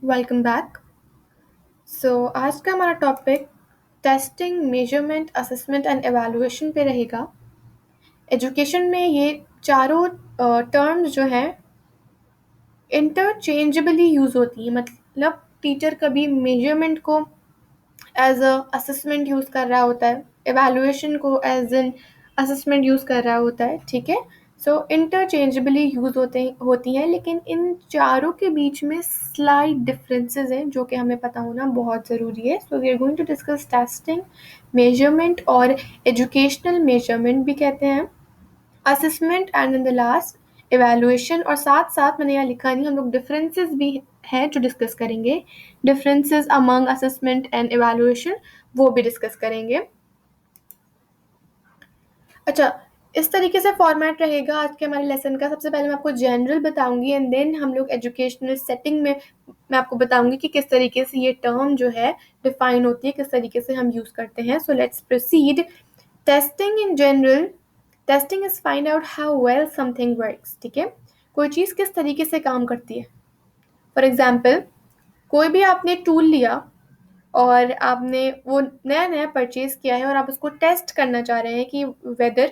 Welcome back. आज का हमारा topic testing, measurement, assessment and evaluation पे रहेगा। एजुकेशन में ये चारों टर्म्स जो हैं इंटरचेंजेबली यूज़ होती हैं। मतलब टीचर कभी मेजरमेंट को एज अ असेसमेंट यूज़ कर रहा होता है, एवेलुएशन को एज एन असेसमेंट यूज़ कर रहा होता है। ठीक है, सो इंटरचेंजेबली यूज़ होती हैं, लेकिन इन चारों के बीच में स्लाइट डिफरेंसेस हैं जो कि हमें पता होना बहुत ज़रूरी है। So we are going to discuss testing, measurement और एजुकेशनल मेजरमेंट भी कहते हैं, assessment and in the last evaluation. और साथ साथ मैंने यहाँ लिखा नहीं, हम लोग डिफरेंसेस भी हैं जो डिस्कस करेंगे, differences among assessment and evaluation वो भी डिस्कस करेंगे। अच्छा, इस तरीके से फॉर्मेट रहेगा आज के हमारे लेसन का। सबसे पहले मैं आपको जनरल बताऊंगी एंड देन हम लोग एजुकेशनल सेटिंग में मैं आपको बताऊंगी कि किस तरीके से ये टर्म जो है डिफाइन होती है, किस तरीके से हम यूज़ करते हैं। So let's proceed. Testing in general, testing is find out how well something works. ठीक है, कोई चीज़ किस तरीके से काम करती है। फॉर एग्जाम्पल, कोई भी आपने टूल लिया और आपने वो नया नया परचेज किया है और आप उसको टेस्ट करना चाह रहे हैं कि वेदर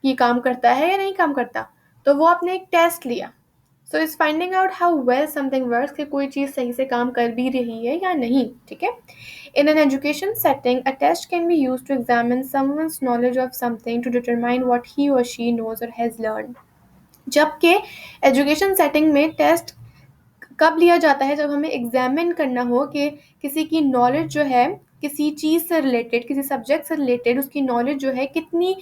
ये काम करता है या नहीं काम करता, तो वो आपने एक टेस्ट लिया। So is finding out how well something works, कि कोई चीज़ सही से काम कर भी रही है या नहीं। ठीक है, in an education setting a test can be use to examine someone's knowledge of something to determine what he और शी नोज और हैज़ लर्न। जबकि एजुकेशन सेटिंग में टेस्ट कब लिया जाता है, जब हमें एग्जामिन करना हो कि किसी की नॉलेज जो है किसी चीज़ से रिलेटेड, किसी सब्जेक्ट से रिलेटेड उसकी नॉलेज जो है कितनी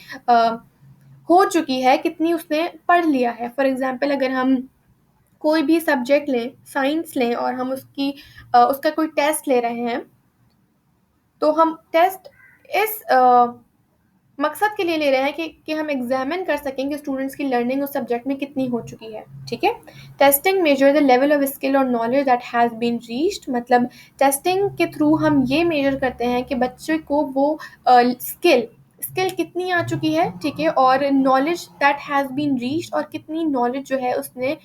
हो चुकी है, कितनी उसने पढ़ लिया है। फॉर एग्जांपल, अगर हम कोई भी सब्जेक्ट लें, साइंस लें, और हम उसका कोई टेस्ट ले रहे हैं, तो हम टेस्ट इस मकसद के लिए ले रहे हैं कि हम एग्जामिन कर सकें कि स्टूडेंट्स की लर्निंग उस सब्जेक्ट में कितनी हो चुकी है। ठीक है, testing measure the level of skill or knowledge that has been reached. मतलब टेस्टिंग के थ्रू हम ये मेजर करते हैं कि बच्चे को वो स्किल स्किल कितनी आ चुकी है। ठीक है, और knowledge that has been reached, और कितनी नॉलेज जो है उसने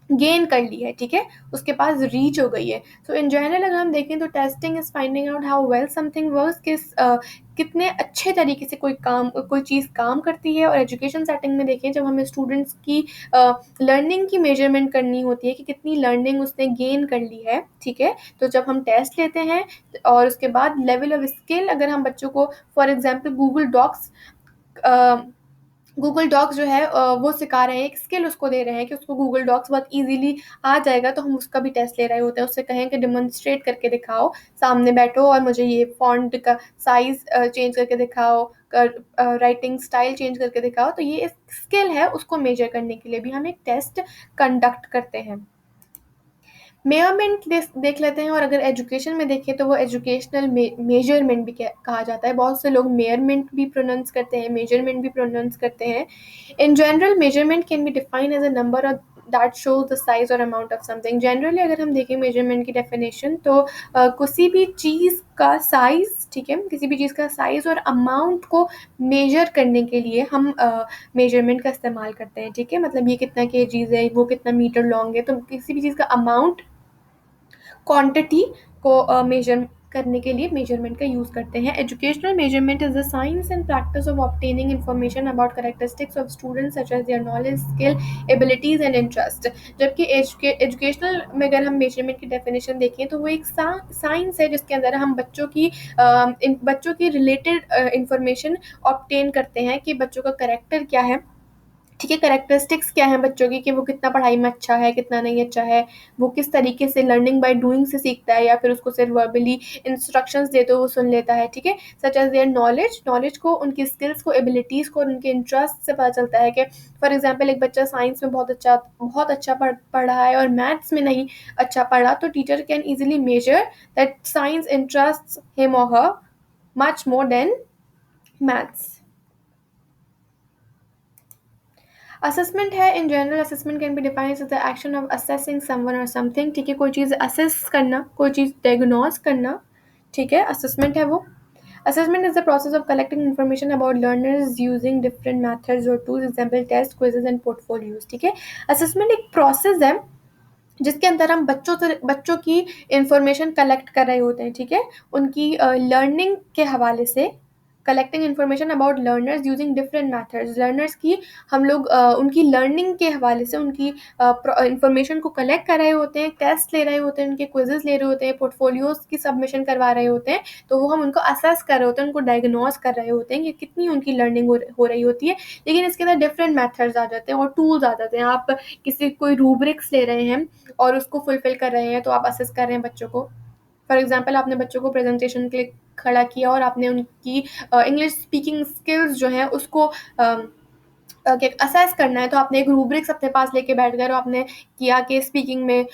गेन कर ली है। ठीक है, उसके पास रीच हो गई है। सो इन जनरल अगर हम देखें तो testing is finding out how well something works, कितने अच्छे तरीके से कोई चीज़ काम करती है। और एजुकेशन सेटिंग में देखें, जब हमें स्टूडेंट्स की लर्निंग की मेजरमेंट करनी होती है कि कितनी लर्निंग उसने गेन कर ली है। ठीक है, तो जब हम टेस्ट लेते हैं और उसके बाद लेवल ऑफ स्किल, अगर हम बच्चों को फॉर एग्जांपल गूगल डॉक्स जो है वो सिखा रहे हैं, एक स्किल उसको दे रहे हैं कि उसको गूगल डॉक्स बहुत इजीली आ जाएगा, तो हम उसका भी टेस्ट ले रहे होते हैं। उससे कहें कि डिमॉन्स्ट्रेट करके दिखाओ, सामने बैठो और मुझे ये फॉन्ट का साइज चेंज करके दिखाओ, राइटिंग स्टाइल चेंज करके दिखाओ। तो ये एक स्किल है, उसको मेजर करने के लिए भी हम एक टेस्ट कंडक्ट करते हैं। मेयरमेंट देख लेते हैं, और अगर एजुकेशन में देखें तो वो एजुकेशनल मेजरमेंट भी कहा जाता है। बहुत से लोग मेयरमेंट भी प्रोनाउंस करते हैं, मेजरमेंट भी प्रोनाउंस करते हैं। In general, measurement can be defined as a number और दैट शोज द साइज और अमाउंट ऑफ समथिंग। जनरली अगर हम देखें मेजरमेंट की डेफिनेशन, तो किसी भी चीज़ का साइज, ठीक है, किसी भी चीज़ का साइज और अमाउंट को मेजर करने के लिए हम मेजरमेंट का इस्तेमाल करते हैं। ठीक है, मतलब ये कितना केजीज है, वो कितना मीटर लॉन्ग है, तो किसी भी चीज़ का अमाउंट, क्वांटिटी को मेजर करने के लिए मेजरमेंट का यूज़ करते हैं। Educational measurement is the science and practice of obtaining information about characteristics of students such as their knowledge, skill, abilities and interest. जबकि एजुकेशनल में अगर हम मेजरमेंट की डेफिनेशन देखें तो वो एक साइंस है जिसके अंदर हम बच्चों की रिलेटेड इंफॉर्मेशन ऑब्टेन करते हैं कि बच्चों का करेक्टर क्या है। ठीक है, कैरेक्टरिस्टिक्स क्या है बच्चों की, कि वो कितना पढ़ाई में अच्छा है, कितना नहीं अच्छा है, वो किस तरीके से लर्निंग बाय डूइंग से सीखता है, या फिर उसको सिर्फ वर्बली इंस्ट्रक्शंस दे तो वो सुन लेता है। ठीक है, सच एज देयर नॉलेज को, उनकी स्किल्स को, एबिलिटीज़ को और उनके इंटरेस्ट से पता चलता है। कि फॉर एग्जाम्पल, एक बच्चा साइंस में बहुत अच्छा पढ़ रहा है और मैथ्स में नहीं अच्छा पढ़ा, तो teacher can easily measure that science interest him or her much more than maths. Assessment है, in general assessment can be defined as the action of assessing someone or something. ठीक है, कोई चीज़ असेस करना, कोई चीज़ डायग्नोज करना। ठीक है, assessment है वो। Assessment is the process of collecting information about learners using different methods or tools, example test, quizzes and portfolios. ठीक है, असेसमेंट एक प्रोसेस है जिसके अंदर हम बच्चों की इंफॉर्मेशन कलेक्ट कर रहे होते हैं, ठीक है, उनकी लर्निंग के हवाले से। Collecting information about learners using different methods, learners की हम लोग उनकी लर्निंग के हवाले से उनकी इंफॉर्मेशन को कलेक्ट कर रहे होते हैं, टेस्ट ले रहे होते हैं, उनके क्विजेस ले रहे होते हैं, पोर्टफोलियोज की सबमिशन करवा रहे होते हैं। तो वो हम उनको असेस कर रहे होते हैं, उनको डायग्नोज कर रहे होते हैं कि कितनी उनकी लर्निंग हो रही होती है। लेकिन इसके अंदर डिफरेंट मैथड्स आ जाते हैं और टूल्स आ जाते हैं। आप किसी कोई रूब्रिक्स ले रहे हैं और उसको फुलफिल कर रहे हैं, तो आप असेस कर रहे हैं बच्चों को। फॉर एग्जाम्पल, आपने बच्चों को प्रेजेंटेशन के लिए खड़ा किया और आपने उनकी इंग्लिश स्पीकिंग स्किल्स जो है उसको क्या असेस करना है, तो आपने एक रूब्रिक्स अपने पास लेके बैठ गए और आपने किया कि स्पीकिंग में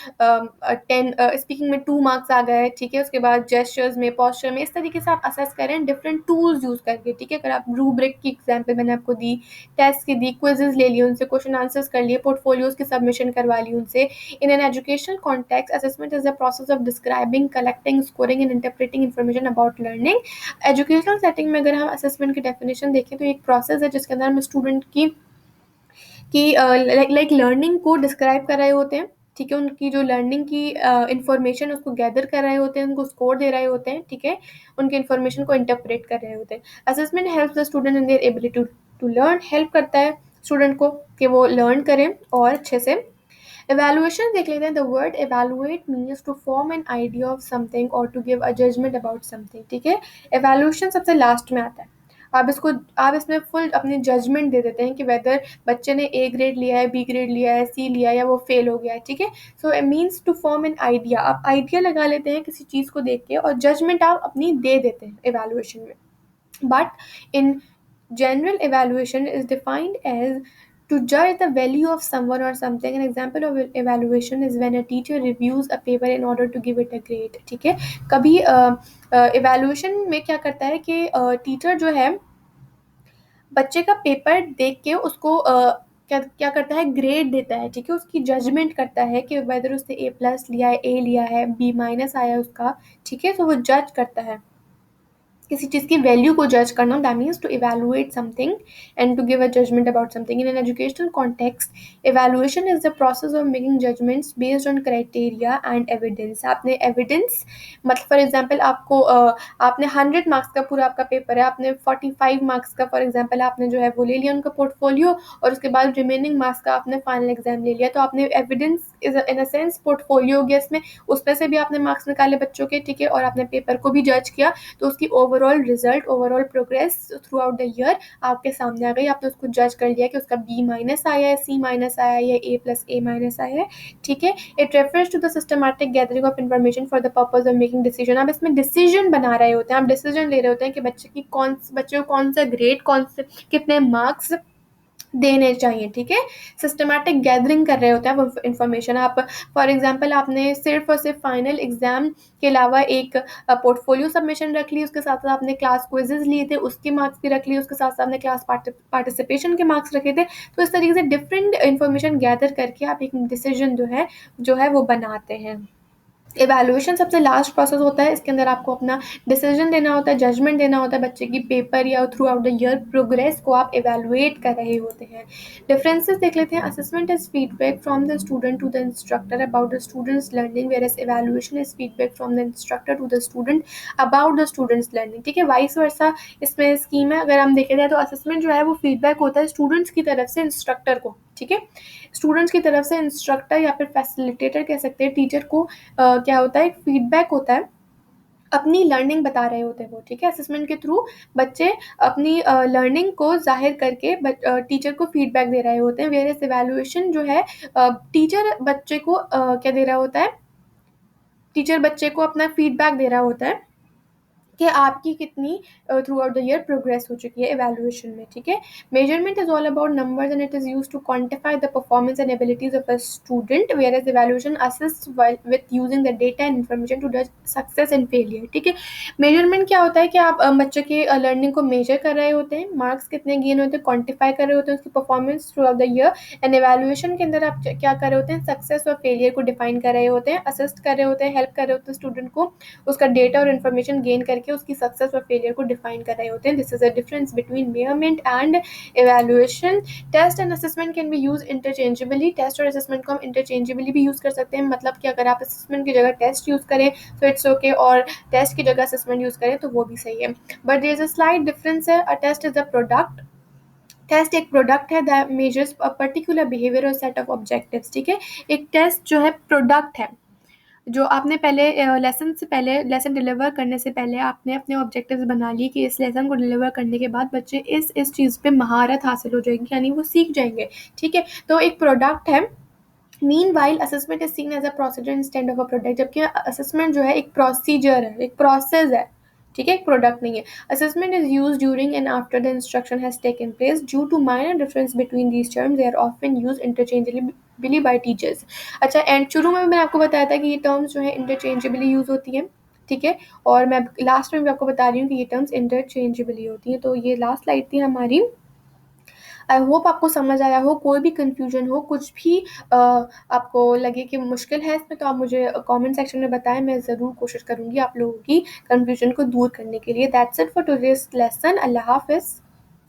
2 मार्क्स आ गए, ठीक है। उसके बाद जेस्चर्स में, पोस्चर में, इस तरीके से आप असेस करें डिफरेंट टूल्स यूज़ करके, ठीक है। अगर आप रूब्रिक की एग्जाम्पल मैंने आपको दी, टेस्ट की दी, क्विजेज ले लिए उनसे, क्वेश्चन आंसर्स कर लिए, पोर्टफोलियोज की सबमिशन करवा ली उनसे। इन an educational context, assessment is the process of describing, collecting, scoring and interpreting information about learning. Educational setting में अगर हम असेसमेंट की डेफिनेशन देखें तो एक प्रोसेस है जिसके अंदर हम स्टूडेंट की लाइक लर्निंग को डिस्क्राइब कर रहे होते हैं, ठीक है। उनकी जो लर्निंग की इंफॉर्मेशन उसको गैदर कर रहे होते हैं, उनको स्कोर दे रहे होते हैं, ठीक है। उनकी इंफॉर्मेशन को इंटरप्रेट कर रहे होते हैं। Assessment help the student in their ability to learn, help करता है स्टूडेंट को कि वो लर्न करें और अच्छे से। एवेलुएशन देख लेते हैं। The word evaluate means to form an idea of something or to give a judgement about something, ठीक है। एवेलुएशन सबसे लास्ट में आता है। आप इसमें फुल अपनी जजमेंट दे देते हैं कि वेदर बच्चे ने ए ग्रेड लिया है, बी ग्रेड लिया है, सी लिया है या वो फेल हो गया है, ठीक है। So it means to form an idea, आप आइडिया लगा लेते हैं किसी चीज़ को देख के और जजमेंट आप अपनी दे देते हैं एवेलुएशन में। But in general, evaluation is defined as to judge the value of someone or something. An example of evaluation is when a teacher reviews a paper in order to give it a grade, ठीक है। कभी evaluation में क्या करता है कि teacher जो है बच्चे का पेपर देख के उसको क्या क्या करता है, ग्रेड देता है, ठीक है। उसकी जजमेंट करता है कि वेदर उसने A+ लिया है, A लिया है, B- आया है उसका, ठीक है। तो वो जज करता है किसी चीज़ की वैल्यू को जज करना, that means to evaluate something and to give a judgement about something. In an educational context, evaluation is the process of making judgements based on criteria and evidence. आपने एविडेंस, मतलब फॉर एग्जांपल आपको आपने 100 marks का पूरा आपका paper है, आपने 45 marks का फॉर एग्जांपल आपने जो है वो ले लिया उनका पोर्टफोलियो, और उसके बाद रिमेनिंग मार्क्स का आपने फाइनल एग्जाम ले लिया। तो आपने evidence is in a sense portfolio गया इसमें, उसमें से भी आपने मार्क्स निकाले बच्चों के, ठीक है, और आपने पेपर को भी जज किया। तो उसकी overall result, overall progress through out the year आपके सामने आ गई। आपने उसको जज कर लिया कि उसका B- आया है, C- आया है या A+A- आया है, ठीक है। It refers to the systematic gathering of information for the purpose of making decision. आप इसमें डिसीजन बना रहे होते हैं, आप डिसीजन ले रहे होते हैं कि बच्चे को कौन सा ग्रेड, कौन से कितने मार्क्स देने चाहिए, ठीक है। सिस्टमैटिक गैदरिंग कर रहे होते हैं आप इन्फॉर्मेशन। आप फॉर एग्जांपल आपने सिर्फ और सिर्फ फाइनल एग्जाम के अलावा एक पोर्टफोलियो सबमिशन रख ली, उसके साथ साथ आपने क्लास क्विजेज लिए थे, उसके मार्क्स भी रख लिए, उसके साथ साथ आपने क्लास पार्टिसिपेशन के मार्क्स रखे थे। तो इस तरीके से डिफरेंट इन्फॉर्मेशन गैदर करके आप एक डिसीजन जो है वो बनाते हैं। इवैल्यूएशन सबसे लास्ट प्रोसेस होता है, इसके अंदर आपको अपना डिसीजन देना होता है, जजमेंट देना होता है, बच्चे की पेपर या through out the year progress को आप इवैल्यूएट कर रहे होते हैं। डिफरेंसेस देख लेते हैं। Assessment is feedback from the student to the instructor about the students learning, whereas evaluation is feedback from the instructor to the student about the students learning, ठीक है। वाइस वर्सा इसमें scheme है। अगर हम देखे जाए तो assessment जो है वो फीडबैक होता है स्टूडेंट्स की तरफ से इंस्ट्रक्टर को, ठीक है। स्टूडेंट्स की तरफ से इंस्ट्रक्टर या फिर फैसिलिटेटर कह सकते हैं, टीचर को क्या होता है, फीडबैक होता है, अपनी लर्निंग बता रहे होते हैं वो, ठीक है। असेसमेंट के थ्रू बच्चे अपनी लर्निंग को जाहिर करके टीचर को फीडबैक दे रहे होते हैं। वेयर एज इवैल्यूएशन जो है टीचर बच्चे को क्या दे रहा होता है, टीचर बच्चे को अपना फीडबैक दे रहा होता है कि आपकी कितनी throughout the year progress हो चुकी है इवैल्यूएशन में, ठीक है। Measurement is all about numbers and it is used to quantify the performance and abilities of a student, whereas evaluation assist with using the data and information to जज success and failure, ठीक है। Measurement क्या होता है कि आप बच्चे के लर्निंग को मेजर कर रहे होते हैं, मार्क्स कितने गेन होते हैं क्वान्टिफाई कर रहे होते हैं उसकी performance through out the year. And evaluation के अंदर आप क्या कर रहे होते हैं, सक्सेस और फेलियर को डिफाइन कर रहे होते हैं, असिस्ट कर रहे होते हैं, हेल्प कर रहे होते हैं स्टूडेंट को उसका डेटा और इन्फॉर्मेशन गेन करके करके उसकी सक्सेस और फेलियर को डिफाइन कर रहे होते हैं. This is a difference between measurement and evaluation. Test and assessment can be use interchangeably. Test और असेसमेंट को हम इंटरचेंजेबली भी यूज़ कर सकते हैं. मतलब कि अगर आप असेसमेंट की जगह टेस्ट यूज़ करें तो इट्स ओके, और टेस्ट की जगह असेसमेंट यूज़ करें तो वो भी सही है. But there is a slight difference है. A test is a product. Test एक प्रोडक्ट है that measures a particular behaviour or set of objectives. ठीक है, एक टेस्ट जो है प्रोडक्ट है. जो आपने पहले लेसन से पहले, लेसन डिलीवर करने से पहले आपने अपने ऑब्जेक्टिव्स बना लिए कि इस लेसन को डिलीवर करने के बाद बच्चे इस चीज़ पे महारत हासिल हो जाएगी, यानी वो सीख जाएंगे. ठीक है, तो एक प्रोडक्ट है. Meanwhile assessment is seen as a procedure instead of a product. जबकि असेसमेंट जो है एक प्रोसीजर है, एक प्रोसेस है. ठीक है, एक प्रोडक्ट नहीं है. Assessment is use during and after the instruction has taken place. Due to minor difference between these terms they are often use interchangeably by teachers. अच्छा, एंड शुरू में मैंने आपको बताया था कि ये टर्म्स जो है इंटरचेंजेबली यूज होती हैं. ठीक है, और मैं लास्ट में भी आपको बता रही हूँ कि ये टर्म्स इंटरचेंजेबली होती हैं. तो ये लास्ट स्लाइड थी हमारी. आई होप आपको समझ आया हो. कोई भी कन्फ्यूजन हो, कुछ भी आपको लगे कि मुश्किल है इसमें, तो आप मुझे कमेंट सेक्शन में बताएं. मैं ज़रूर कोशिश करूँगी आप लोगों की कन्फ्यूजन को दूर करने के लिए. That's it for today's lesson. अल्लाह हाफिज़.